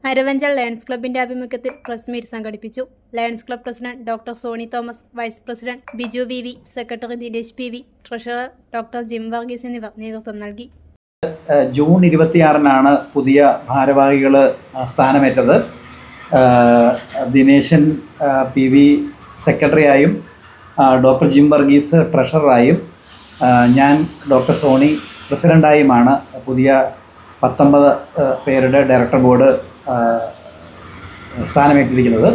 Aravanchal Lions ക്ലബിന്റെ ആഭിമുഖ്യത്തിൽ press meet സംഘടിപ്പിച്ചു. Lions club president doctor Sony Thomas, vice president Biju V, secretary Dinesh P, treasurer doctor Jim Varghese എന്നിവർ നേതൃത്വം നൽകി. ജൂൺ 26-നാണ് പുതിയ ഭാരവാഹികൾ സ്ഥാനമേറ്റത്. ദിനേശൻ PV സെക്രട്ടറിയായും ഡോക്ടർ ജിം വർഗീസ് ട്രഷററായും ഞാൻ ഡോക്ടർ സോണി പ്രസിഡൻ്റായുമാണ് പുതിയ 19 പേരുടെ ഡയറക്ടർ ബോർഡ് സ്ഥാനമേറ്റിരിക്കുന്നത്.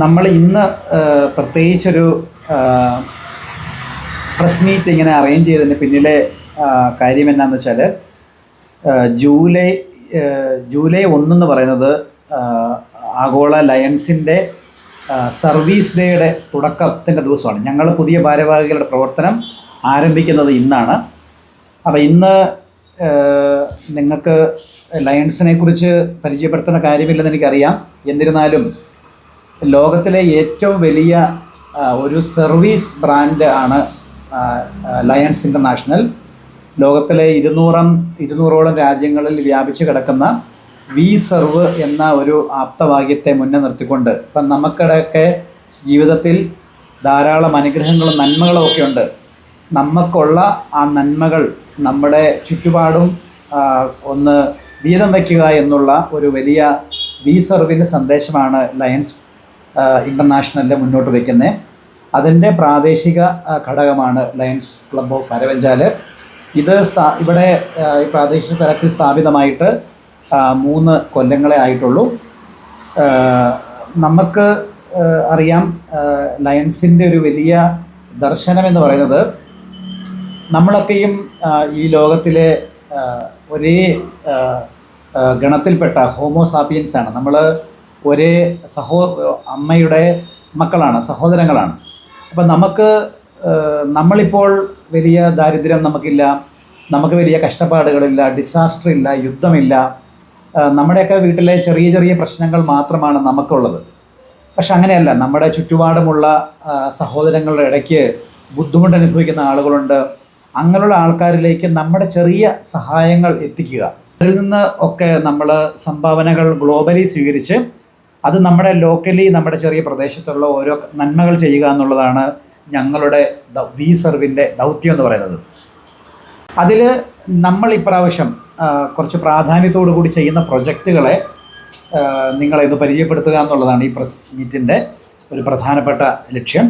നമ്മൾ ഇന്ന് പ്രത്യേകിച്ചൊരു പ്രസ് മീറ്റ് ഇങ്ങനെ അറേഞ്ച് ചെയ്തതിന് പിന്നിലെ കാര്യം എന്നാന്ന് വെച്ചാൽ ജൂലൈ 1 എന്ന് പറയുന്നത് ആഗോള ലയൺസിൻ്റെ സർവീസ് ഡേയുടെ തുടക്കത്തിൻ്റെ ദിവസമാണ്. ഞങ്ങൾ പുതിയ ഭാരവാഹികളുടെ പ്രവർത്തനം ആരംഭിക്കുന്നത് ഇന്നാണ്. അപ്പോൾ ഇന്ന് നിങ്ങൾക്ക് ലയൺസിനെ കുറിച്ച് പരിചയപ്പെടുത്തുന്ന കാര്യമില്ലെന്ന് എനിക്കറിയാം. എന്നിരുന്നാലും ലോകത്തിലെ ഏറ്റവും വലിയ ഒരു സർവീസ് ബ്രാൻഡ് ആണ് ലയൺസ് ഇൻ്റർനാഷണൽ. ലോകത്തിലെ 200ഓളം രാജ്യങ്ങളിൽ വ്യാപിച്ച് കിടക്കുന്ന വി സർവ് എന്ന ഒരു ആപ്തവാക്യത്തെ മുന്നേ നിർത്തിക്കൊണ്ട് ഇപ്പം നമുക്കിടയൊക്കെ ജീവിതത്തിൽ ധാരാളം അനുഗ്രഹങ്ങളും നന്മകളും ഒക്കെ ഉണ്ട്. നമുക്കുള്ള ആ നന്മകൾ നമ്മുടെ ചുറ്റുപാടും ഒന്ന് വീതം വയ്ക്കുക എന്നുള്ള ഒരു വലിയ വി സർവിൻ്റെ സന്ദേശമാണ് ലയൺസ് ഇൻ്റർനാഷണലിൽ മുന്നോട്ട് വയ്ക്കുന്നത്. അതിൻ്റെ പ്രാദേശിക ഘടകമാണ് ലയൺസ് ക്ലബ് ഓഫ് അരവഞ്ചാൽ. ഇത് ഇവിടെ ഈ പ്രാദേശിക തലത്തിൽ സ്ഥാപിതമായിട്ട് 3 കൊല്ലങ്ങളെ ആയിട്ടുള്ളൂ. നമുക്ക് അറിയാം, ലയൺസിൻ്റെ ഒരു വലിയ ദർശനം എന്ന് പറയുന്നത് നമ്മളൊക്കെയും ഈ ലോകത്തിലെ ഒരേ ഗണത്തിൽപ്പെട്ട ഹോമോസാപ്പിയൻസ് ആണ്. നമ്മൾ ഒരേ അമ്മയുടെ മക്കളാണ്, സഹോദരങ്ങളാണ്. അപ്പം നമ്മളിപ്പോൾ വലിയ ദാരിദ്ര്യം നമുക്കില്ല, നമുക്ക് വലിയ കഷ്ടപ്പാടുകളില്ല, ഡിസാസ്റ്റർ ഇല്ല, യുദ്ധമില്ല. നമ്മുടെയൊക്കെ വീട്ടിലെ ചെറിയ ചെറിയ പ്രശ്നങ്ങൾ മാത്രമാണ് നമുക്കുള്ളത്. പക്ഷെ അങ്ങനെയല്ല, നമ്മുടെ ചുറ്റുപാടുമുള്ള സഹോദരങ്ങളുടെ ഇടയ്ക്ക് ബുദ്ധിമുട്ട് അനുഭവിക്കുന്ന ആളുകളുണ്ട്. അങ്ങനെയുള്ള ആൾക്കാരിലേക്ക് നമ്മുടെ ചെറിയ സഹായങ്ങൾ എത്തിക്കുക, അതിൽ നിന്ന് ഒക്കെ നമ്മൾ സംഭാവനകൾ ഗ്ലോബലി സ്വീകരിച്ച് അത് നമ്മുടെ ലോക്കലി നമ്മുടെ ചെറിയ പ്രദേശത്തുള്ള ഓരോ നന്മകൾ ചെയ്യുക എന്നുള്ളതാണ് ഞങ്ങളുടെ വി സർവിൻ്റെ ദൗത്യം എന്ന് പറയുന്നത്. അതിൽ നമ്മൾ ഇപ്രാവശ്യം കുറച്ച് പ്രാധാന്യത്തോടു കൂടി ചെയ്യുന്ന പ്രൊജക്റ്റുകളെ നിങ്ങളെ ഒന്ന് പരിചയപ്പെടുത്തുക എന്നുള്ളതാണ് ഈ പ്രസ് മീറ്റിൻ്റെ ഒരു പ്രധാനപ്പെട്ട ലക്ഷ്യം.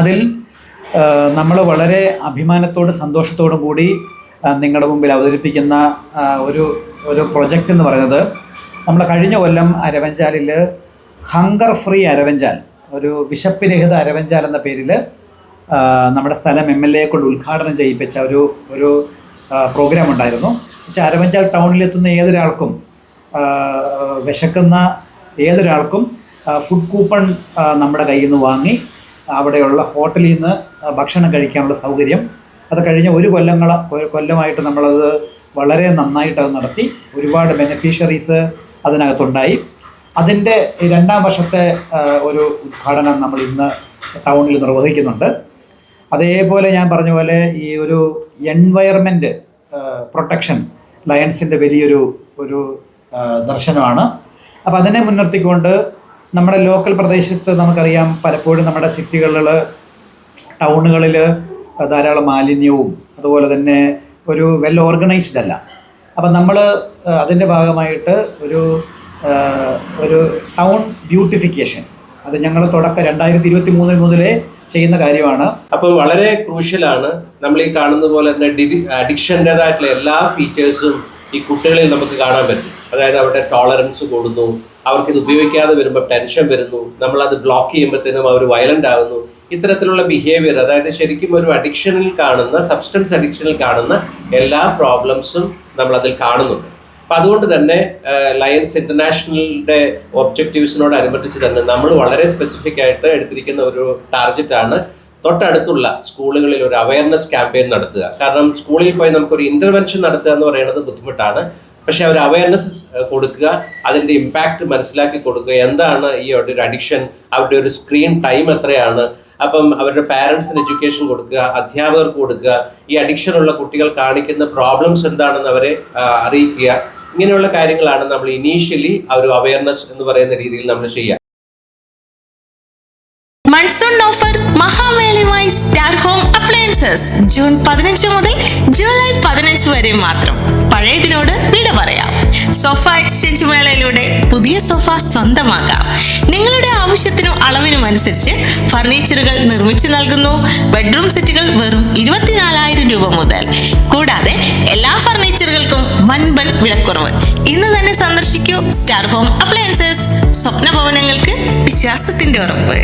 അതിൽ നമ്മൾ വളരെ അഭിമാനത്തോടും സന്തോഷത്തോടും കൂടി നിങ്ങളുടെ മുമ്പിൽ അവതരിപ്പിക്കുന്ന ഒരു പ്രൊജക്റ്റ് എന്ന് പറയുന്നത്, നമ്മൾ കഴിഞ്ഞ കൊല്ലം അരവഞ്ചാലിൽ ഹങ്കർ ഫ്രീ അരവഞ്ചാൽ, ഒരു വിശപ്പിരഹിത അരവഞ്ചാൽ എന്ന പേരിൽ നമ്മുടെ സ്ഥലം MLA കൊണ്ട് ഉദ്ഘാടനം ചെയ്യിപ്പിച്ച ഒരു പ്രോഗ്രാം ഉണ്ടായിരുന്നു. പക്ഷേ അരവഞ്ചാൽ ടൗണിലെത്തുന്ന ഏതൊരാൾക്കും, വിശക്കുന്ന ഏതൊരാൾക്കും ഫുഡ് കൂപ്പൺ നമ്മുടെ കയ്യിൽ നിന്ന് വാങ്ങി അവിടെയുള്ള ഹോട്ടലിൽ നിന്ന് ഭക്ഷണം കഴിക്കാനുള്ള സൗകര്യം, അത് കഴിഞ്ഞ ഒരു കൊല്ലമായിട്ട് നമ്മളത് വളരെ നന്നായിട്ട് നടത്തി. ഒരുപാട് ബെനിഫിഷ്യറീസ് അതിനകത്തുണ്ടായി. അതിൻ്റെ 2ാം വർഷത്തെ ഒരു ഉദ്ഘാടനം നമ്മൾ ഇന്ന് ടൗണിൽ നിർവഹിക്കുന്നുണ്ട്. അതേപോലെ ഞാൻ പറഞ്ഞ പോലെ ഈ ഒരു എൻവയർമെൻറ്റ് പ്രൊട്ടക്ഷൻ ലയൺസിൻ്റെ വലിയൊരു ദർശനമാണ്. അപ്പോൾ അതിനെ മുൻനിർത്തിക്കൊണ്ട് നമ്മുടെ ലോക്കൽ പ്രദേശത്ത് നമുക്കറിയാം, പലപ്പോഴും നമ്മുടെ സിറ്റികളിൽ, ടൗണുകളിൽ ധാരാളം മാലിന്യവും അതുപോലെ തന്നെ ഒരു വെൽ ഓർഗനൈസ്ഡ് അല്ല. അപ്പം നമ്മൾ അതിൻ്റെ ഭാഗമായിട്ട് ഒരു ടൗൺ ബ്യൂട്ടിഫിക്കേഷൻ, അത് ഞങ്ങൾ 2023 മുതലേ ചെയ്യുന്ന കാര്യമാണ്. അപ്പോൾ വളരെ ക്രൂഷ്യലാണ്. നമ്മൾ ഈ കാണുന്ന പോലെ തന്നെ അഡിക്ഷൻ്റെതായിട്ടുള്ള എല്ലാ ഫീച്ചേഴ്സും ഈ കുട്ടികളിൽ നമുക്ക് കാണാൻ പറ്റും. അതായത് അവരുടെ ടോളറൻസ് കൂടുന്നു, അവർക്കിത് ഉപയോഗിക്കാതെ വരുമ്പോൾ ടെൻഷൻ വരുന്നു, നമ്മളത് ബ്ലോക്ക് ചെയ്യുമ്പോഴത്തേനും അവർ വയലൻ്റ് ആകുന്നു. ഇത്തരത്തിലുള്ള ബിഹേവിയർ, അതായത് ശരിക്കും ഒരു അഡിക്ഷനിൽ കാണുന്ന, സബ്സ്റ്റൻസ് അഡിക്ഷനിൽ കാണുന്ന എല്ലാ പ്രോബ്ലംസും നമ്മളതിൽ കാണുന്നുണ്ട്. അപ്പം അതുകൊണ്ട് തന്നെ ലയൺസ് ഇൻ്റർനാഷണലിൻ്റെ ഒബ്ജക്റ്റീവ്സിനോടനുബന്ധിച്ച് തന്നെ നമ്മൾ വളരെ സ്പെസിഫിക് ആയിട്ട് എടുത്തിരിക്കുന്ന ഒരു ടാർഗറ്റാണ് തൊട്ടടുത്തുള്ള സ്കൂളുകളിൽ ഒരു അവയർനെസ് ക്യാമ്പയിൻ നടത്തുക. കാരണം സ്കൂളിൽ പോയി നമുക്കൊരു ഇൻ്റർവെൻഷൻ നടത്തുക എന്ന് പറയുന്നത് ബുദ്ധിമുട്ടാണ്. പക്ഷെ അവർ അവയർനെസ് കൊടുക്കുക, അതിൻ്റെ ഇമ്പാക്റ്റ് മനസ്സിലാക്കി കൊടുക്കുക. എന്താണ് ഈ ഒരു അഡിക്ഷൻ, അവരുടെ ഒരു സ്ക്രീൻ ടൈം എത്രയാണ്, അപ്പം അവരുടെ പാരൻസിന് എഡ്യൂക്കേഷൻ കൊടുക്കുക, അധ്യാപകർക്ക് കൊടുക്കുക, ഈ അഡിക്ഷനുള്ള കുട്ടികൾ കാണിക്കുന്ന പ്രോബ്ലംസ് എന്താണെന്ന് അവരെ അറിയിക്കുക. ഇങ്ങനെയുള്ള കാര്യങ്ങളാണ് നമ്മൾ ഇനീഷ്യലി ആ ഒരു അവയർനെസ് എന്ന് പറയുന്ന രീതിയിൽ നമ്മൾ ചെയ്യുക. മൺസൂൺ ഓഫർ മഹാമേളയുമായി സ്റ്റാർ ഹോം അപ്ലയൻസസ് ജൂൺ 15 മുതൽ ജൂലൈ 15 വരെ മാത്രം. പഴയതിനോട് വിട പറയാം. സോഫ എക്സ്ചേഞ്ച് മേളയിലൂടെ പുതിയ സോഫ സ്വന്തമാക്കാം. നിങ്ങളുടെ ആവശ്യത്തിനും അളവിനും അനുസരിച്ച് ഫർണിച്ചറുകൾ നിർമ്മിച്ചു നൽകുന്നു. ബെഡ്റൂം സെറ്റുകൾ വെറും 24,000 രൂപ മുതൽ. കൂടാതെ എല്ലാ ഫർണിച്ചറുകൾക്കും വൻപൻ വിലക്കുറവ്. ഇന്ന് തന്നെ സന്ദർശിക്കൂ സ്റ്റാർ ഹോം അപ്ലയൻസസ്. സ്വപ്ന ഭവനങ്ങൾക്ക് വിശ്വാസത്തിന്റെ ഉറപ്പ്.